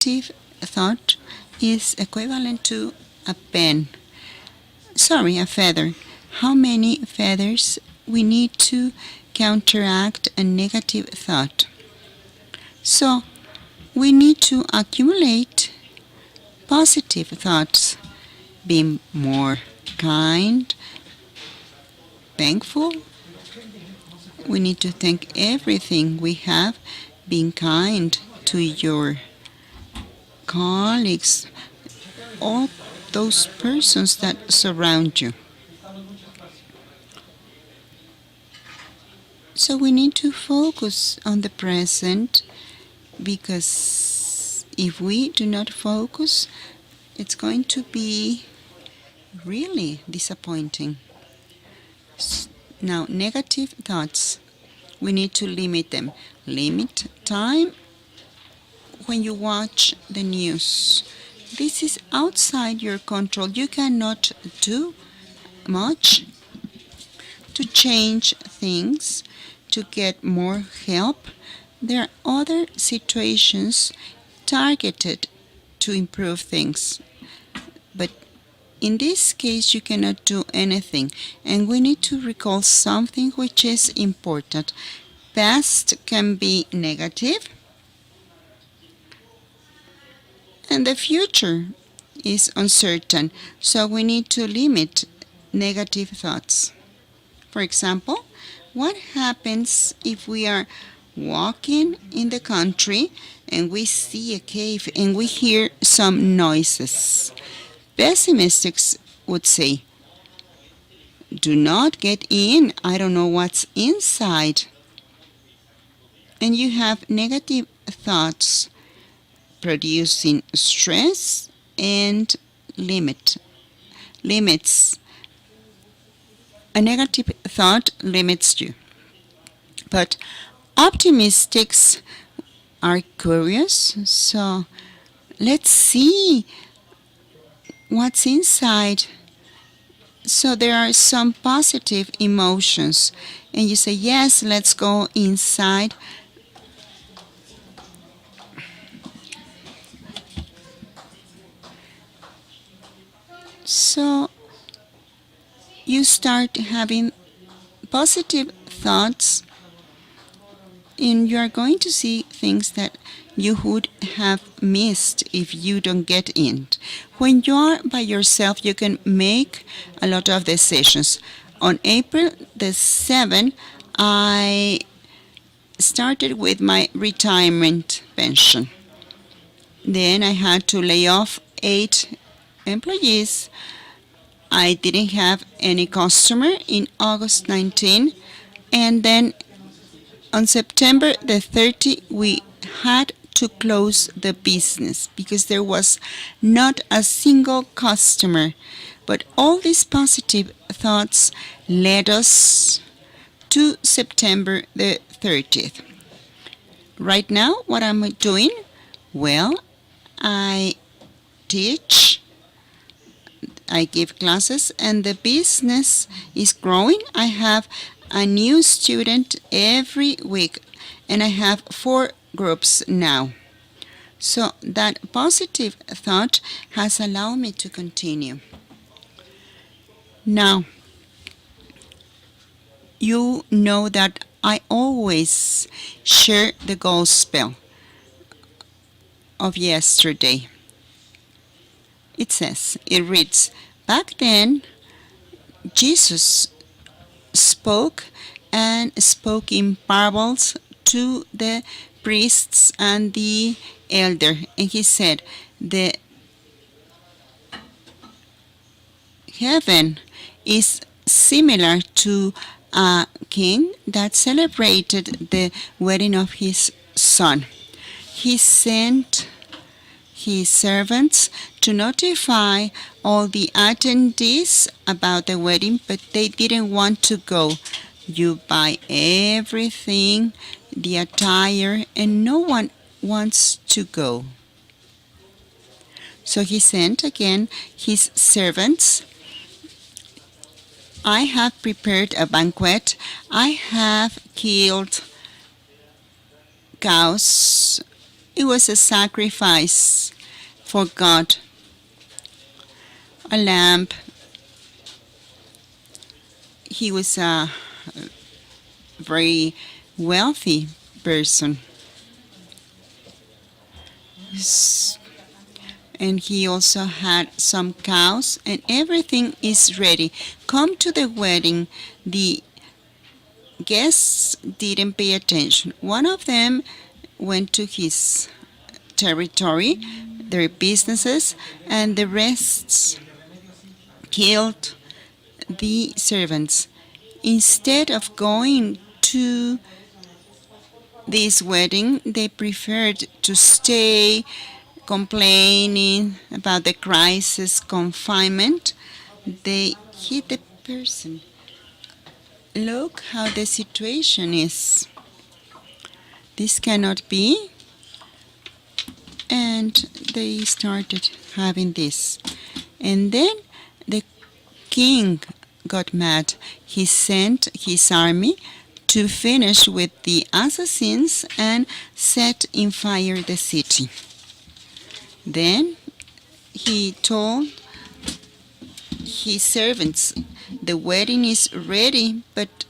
negative thought is equivalent to a pen. Sorry, a feather. How many feathers we need to counteract a negative thought? So, we need to accumulate positive thoughts, be more kind, thankful. We need to thank everything we have, being kind to your colleagues, all those persons that surround you. So we need to focus on the present, because if we do not focus, it's going to be really disappointing. Now, negative thoughts, we need to limit them. Limit time when you watch the news. This is outside your control. You cannot do much to change things, to get more help. There are other situations targeted to improve things. But in this case, you cannot do anything. And we need to recall something which is important. Past can be negative, and the future is uncertain. So we need to limit negative thoughts. For example, what happens if we are walking in the country and we see a cave and we hear some noises? Pessimists would say, do not get in, I don't know what's inside. And you have negative thoughts producing stress and limits. A negative thought limits you. But optimists are curious, so let's see what's inside. So there are some positive emotions, and you say, yes, let's go inside. So you start having positive thoughts, and you are going to see things that you would have missed if you don't get in. When you are by yourself, you can make a lot of decisions. On April the 7th, I started with my retirement pension. Then I had to lay off 8 employees. I didn't have any customer in August 19, and then on September the 30th, we had to close the business because there was not a single customer. But all these positive thoughts led us to September the 30th. Right now, what am I doing? Well, I teach, I give classes, and the business is growing. I have a new student every week, and I have 4 groups now. So that positive thought has allowed me to continue. Now, you know that I always share the gospel of yesterday. It reads, back then, Jesus spoke in parables to the priests and the elder, and he said, the heaven is similar to a king that celebrated the wedding of his son. He sent his servants to notify all the attendees about the wedding, but they didn't want to go. You buy everything, the attire, and no one wants to go. So he sent again his servants. I have prepared a banquet. I have killed cows It was a sacrifice for God, a lamb. He was a very wealthy person. And he also had some cows, and everything is ready. Come to the wedding. The guests didn't pay attention. One of them went to his territory, their businesses, and the rest killed the servants. Instead of going to this wedding, they preferred to stay complaining about the crisis, confinement. They hit the person. Look how the situation is. This cannot be. And they started having this. And then the king got mad. He sent his army to finish with the assassins and set in fire the city. Then he told his servants, the wedding is ready, but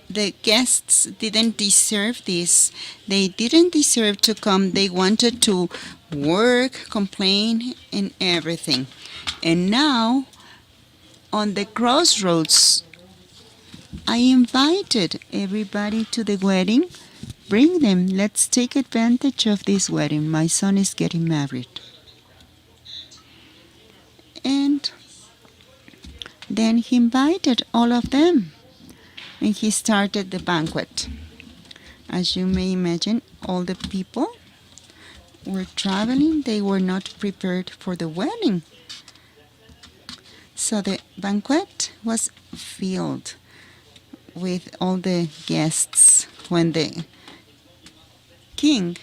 the guests didn't deserve this. They didn't deserve to come. They wanted to work, complain, and everything. And now, on the crossroads, I invited everybody to the wedding. Bring them. Let's take advantage of this wedding. My son is getting married. And then he invited all of them. And he started the banquet. As you may imagine, all the people were traveling. They were not prepared for the wedding. So the banquet was filled with all the guests. When the king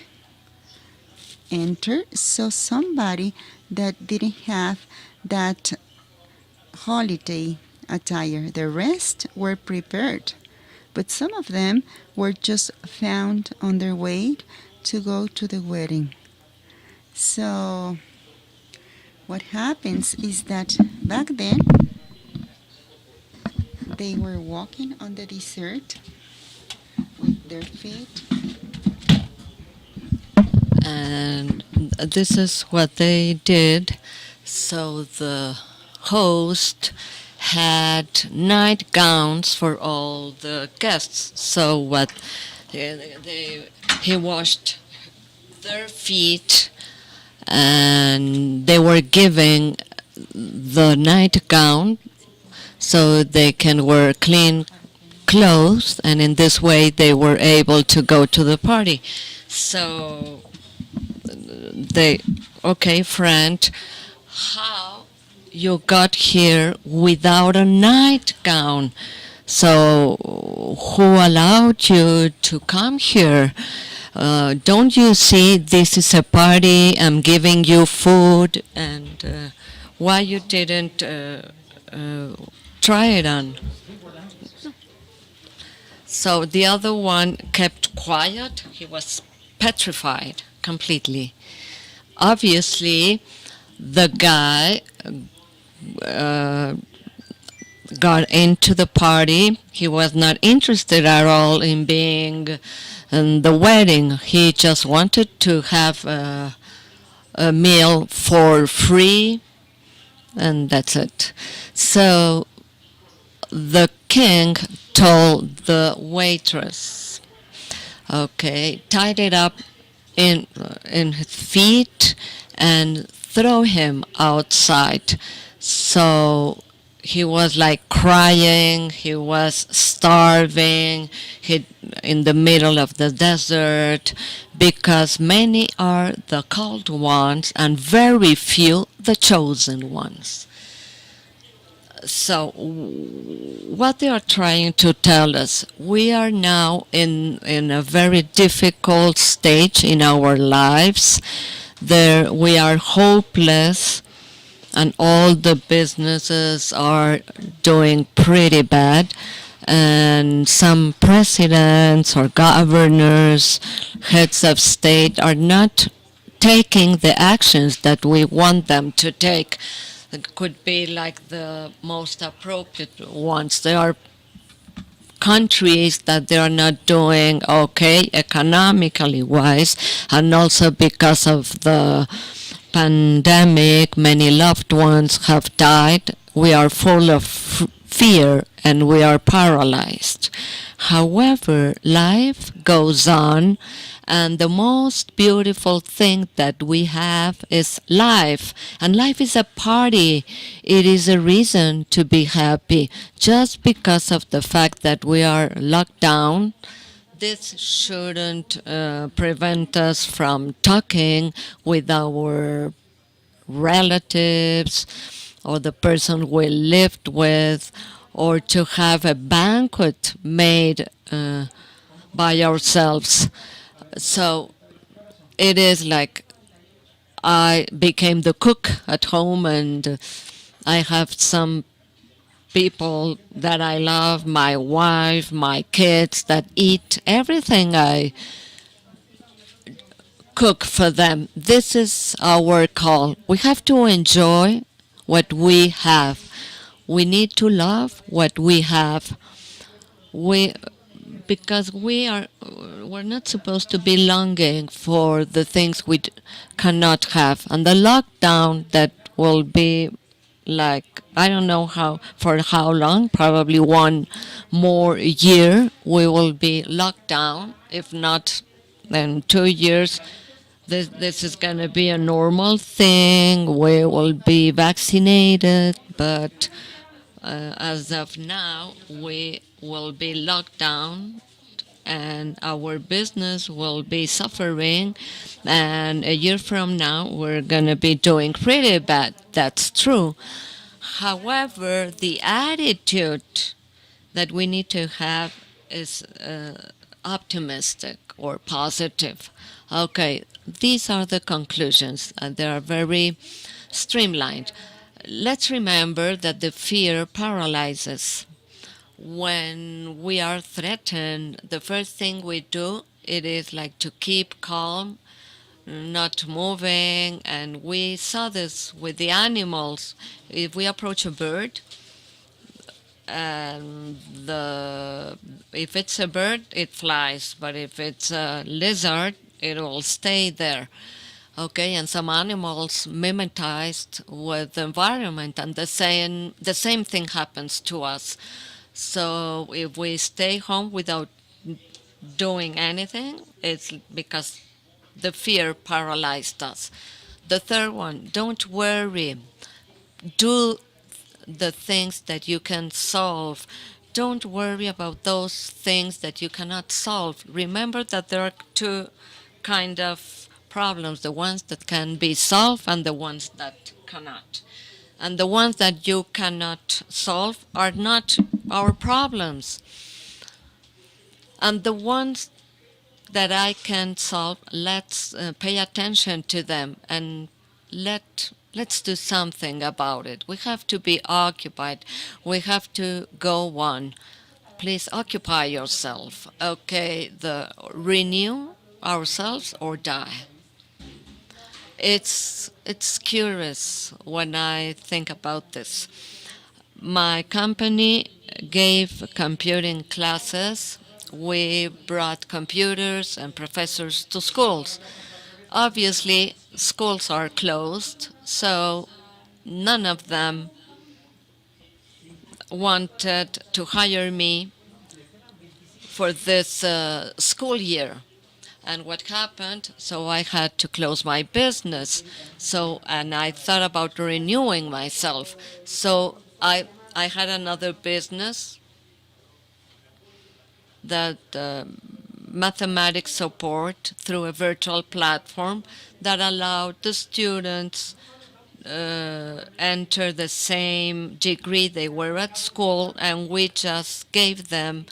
entered, saw somebody that didn't have that holiday attire. The rest were prepared, but some of them were just found on their way to go to the wedding. So what happens is that back then they were walking on the desert with their feet. And this is what they did. So the host had nightgowns for all the guests. So what he washed their feet, and they were giving the nightgown so they can wear clean clothes, and in this way they were able to go to the party. So okay, friend, how you got here without a nightgown? So who allowed you to come here? Don't you see this is a party? I'm giving you food, and why you didn't try it on? So the other one kept quiet. He was petrified completely. Obviously, the guy got into the party. He was not interested at all in being in the wedding. He just wanted to have a meal for free, and that's it. So the king told the waitress, okay, tied it up in his feet and throw him outside. So he was like crying, he was starving, in the middle of the desert, because many are the called ones and very few the chosen ones. So what they are trying to tell us, we are now in a very difficult stage in our lives. There we are hopeless, and all the businesses are doing pretty bad. and some presidents or governors, heads of state are not taking the actions that we want them to take. It could be like the most appropriate ones. There are countries that they are not doing okay economically wise, and also because of the pandemic, many loved ones have died. We are full of fear and we are paralyzed. However, life goes on, and the most beautiful thing that we have is life. And life is a party. It is a reason to be happy. Just because of the fact that we are locked down, this shouldn't prevent us from talking with our relatives or the person we lived with, or to have a banquet made by ourselves. So it is like I became the cook at home, and I have some people that I love, my wife, my kids, that eat everything I cook for them. This is our call. We have to enjoy what we have. We need to love what we have. We because we're not supposed to be longing for the things we cannot have. And the lockdown that will be like, I don't know how for how long, probably one more year we will be locked down. If not, then 2 years. This is going to be a normal thing. We will be vaccinated, but as of now, we will be locked down, and our business will be suffering. And a year from now, we're going to be doing pretty bad. That's true. However, the attitude that we need to have is optimistic or positive. Okay, these are the conclusions, and they are very streamlined. Let's remember that the fear paralyzes. When we are threatened, the first thing we do, it is like to keep calm, not moving, and we saw this with the animals. If we approach a bird, and if it's a bird, it flies, but if it's a lizard, it will stay there. Okay, and some animals mimetized with the environment, and the same thing happens to us. So if we stay home without doing anything, it's because the fear paralyzed us. The third one, don't worry. Do the things that you can solve. Don't worry about those things that you cannot solve. Remember that there are two kind of problems, the ones that can be solved and the ones that cannot. And the ones that you cannot solve are not our problems. And the ones that I can solve, let's pay attention to them, and let's do something about it. We have to be occupied. We have to go on. Please occupy yourself. Okay, the renew ourselves or die. It's curious when I think about this. My company gave computing classes. We brought computers and professors to schools. Obviously, schools are closed, so none of them wanted to hire me for this school year. And what happened? So I had to close my business. And I thought about renewing myself. So I had another business that mathematics support through a virtual platform that allowed the students enter the same degree they were at school, and we just gave them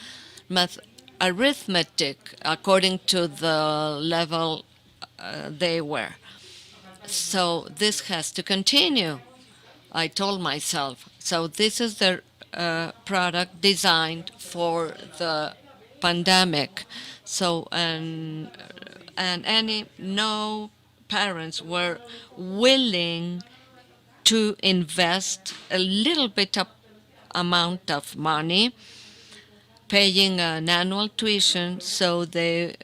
arithmetic according to the level they were. So this has to continue. I told myself. So this is the product designed for the pandemic. So and any no parents were willing to invest a little bit of amount of money paying an annual tuition so their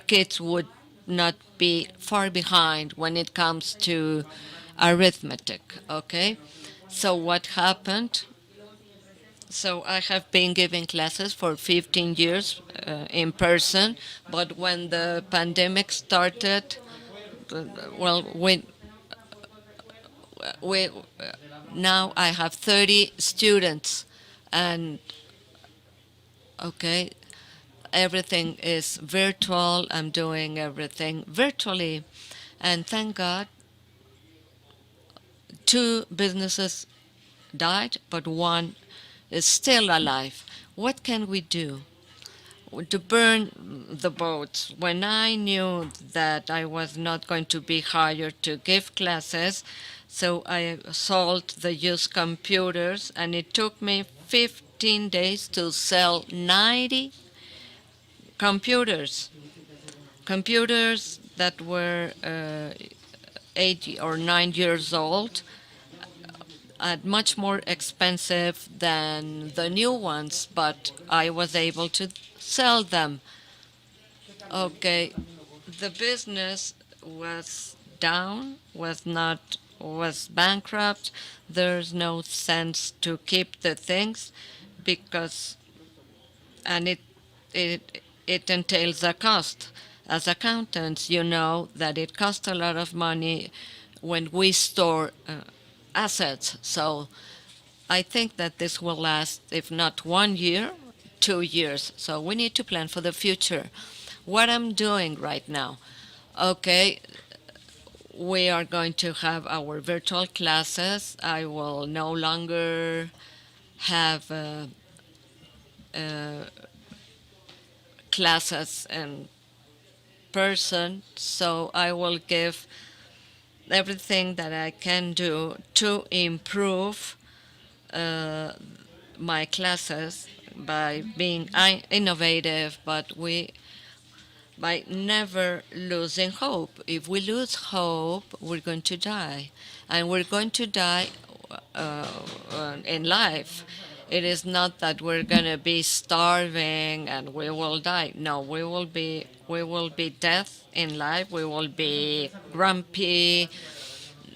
kids would not be far behind when it comes to arithmetic. Okay, so what happened? So I have been giving classes for 15 years in person, but when the pandemic started, well, we now I have 30 students, and okay, everything is virtual. I'm doing everything virtually, and thank God, two businesses died, but one is still alive. What can we do to burn the boats? When I knew that I was not going to be hired to give classes, so I sold the used computers, and it took me 15 days to sell 90 computers. Computers that were 8 or 9 years old, much more expensive than the new ones, but I was able to sell them. Okay, the business was down, was bankrupt. There's no sense to keep the things because, and it entails a cost. As accountants, you know that it costs a lot of money when we store assets. So I think that this will last, if not 1 year, 2 years. So we need to plan for the future. What I'm doing right now, okay, we are going to have our virtual classes. I will no longer have classes in person, so I will give everything that I can do to improve my classes by being innovative, but by never losing hope. If we lose hope, we're going to die, and we're going to die in life. It is not that we're going to be starving and we will die. No, we will be death in life. We will be grumpy,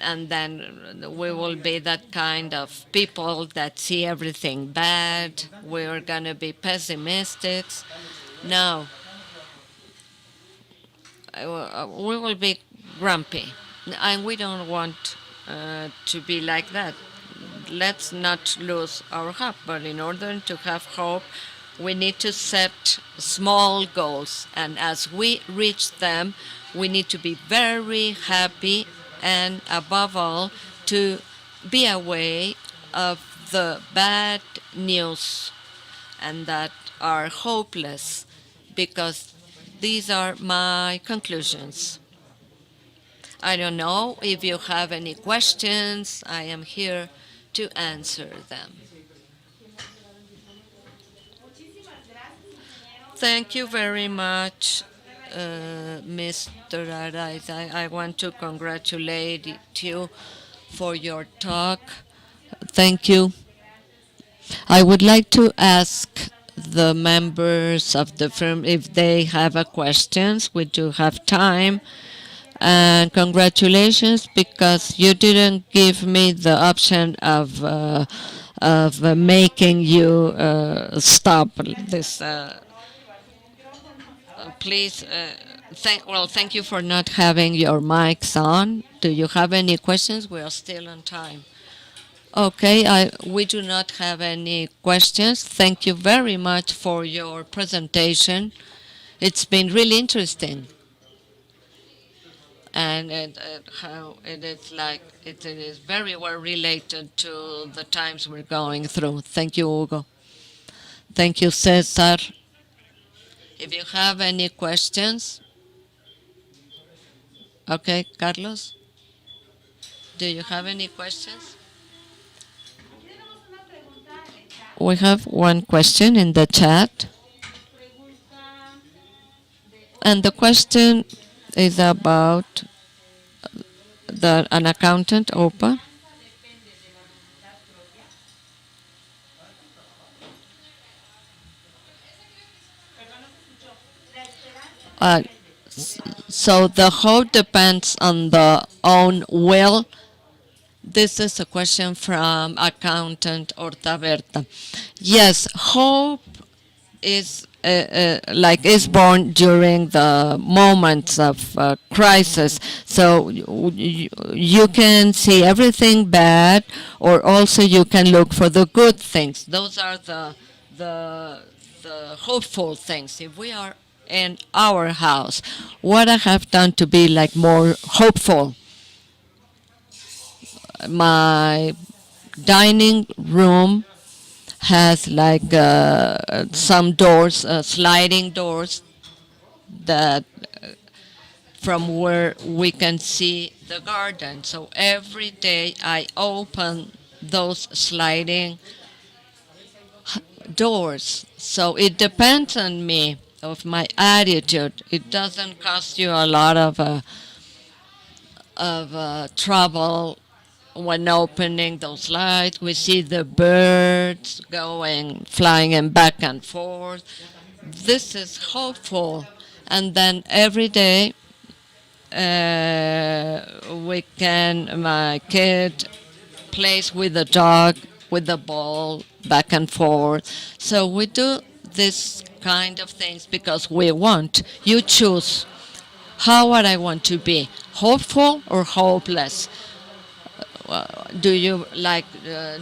and then we will be that kind of people that see everything bad. We are going to be pessimistic. No, we will be grumpy, and we don't want to be like that. Let's not lose our hope, but in order to have hope, we need to set small goals, and as we reach them, we need to be very happy, and above all, to be aware of the bad news and that are hopeless, because these are my conclusions. I don't know if you have any questions. I am here to answer them. Thank you very much, Mr. Araiza. I want to congratulate you for your talk. Thank you. I would like to ask the members of the firm if they have a questions. We do have time. And congratulations, because you didn't give me the option of making you stop this. Please, thank you for not having your mics on. Do you have any questions? We are still on time. Okay, we do not have any questions. Thank you very much for your presentation. It's been really interesting. And how it is like it is very well related to the times we're going through. Thank you, Hugo. Thank you, Cesar. If you have any questions, okay, Carlos, do you have any questions? We have one question in the chat, and the question is about an accountant, Opa. Uh, so the hope depends on the own will. This is a question from accountant Horta Berta. Yes, hope is born during the moments of crisis. So you can see everything bad, or also you can look for the good things. Those are the the hopeful things. If we are in our house, what I have done to be like more hopeful, my dining room has like some doors, sliding doors that from where we can see the garden. So every day I open those sliding doors. So it depends on me, of my attitude. It doesn't cost you a lot of trouble when opening those lights. We see the birds going, flying and back and forth. This is hopeful. And then every day my kid plays with the dog, with the ball, back and forth. So we do this kind of things because we want. You choose. How would I want to be? Hopeful or hopeless? Do you like?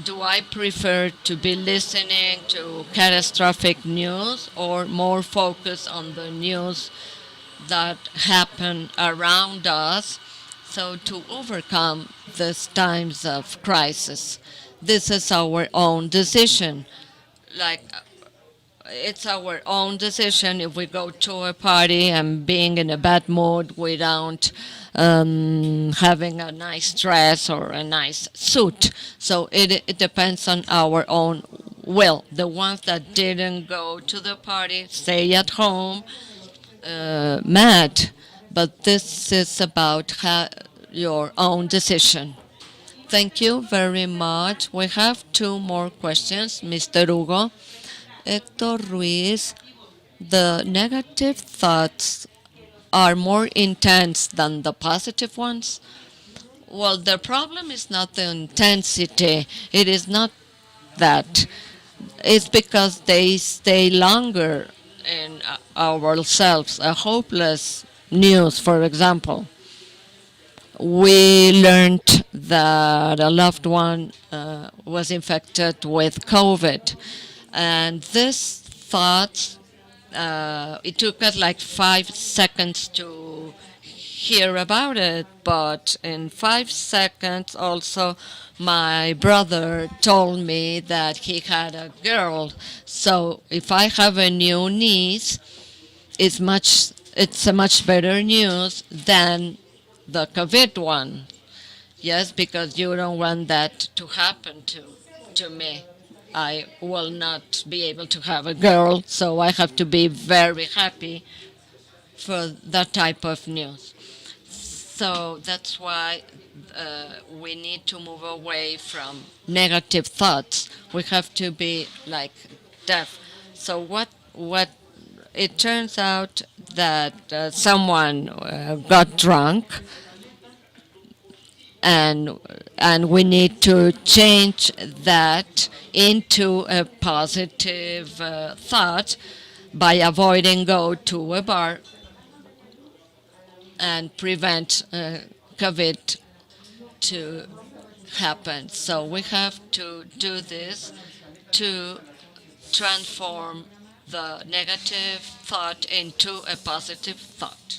Do I prefer to be listening to catastrophic news, or more focus on the news that happen around us? So to overcome these times of crisis, this is our own decision. Like, it's our own decision if we go to a party and being in a bad mood without having a nice dress or a nice suit. So it depends on our own will. The ones that didn't go to the party stay at home mad. But this is about your own decision. Thank you very much. We have two more questions, Mr. Hugo. Hector Ruiz, the negative thoughts are more intense than the positive ones. Well, the problem is not the intensity. It is not that. It's because they stay longer in ourselves. A hopeless news, for example. We learned that a loved one was infected with COVID. And this thought, it took us like 5 seconds to hear about it, but in 5 seconds also my brother told me that he had a girl. So if I have a new niece, it's a much better news than the COVID one. Yes, because you don't want that to happen to me. I will not be able to have a girl, so I have to be very happy for that type of news. So that's why we need to move away from negative thoughts. We have to be like deaf. So what it turns out that someone got drunk, and we need to change that into a positive thought by avoiding go to a bar and prevent COVID to happen. So we have to do this to transform the negative thought into a positive thought.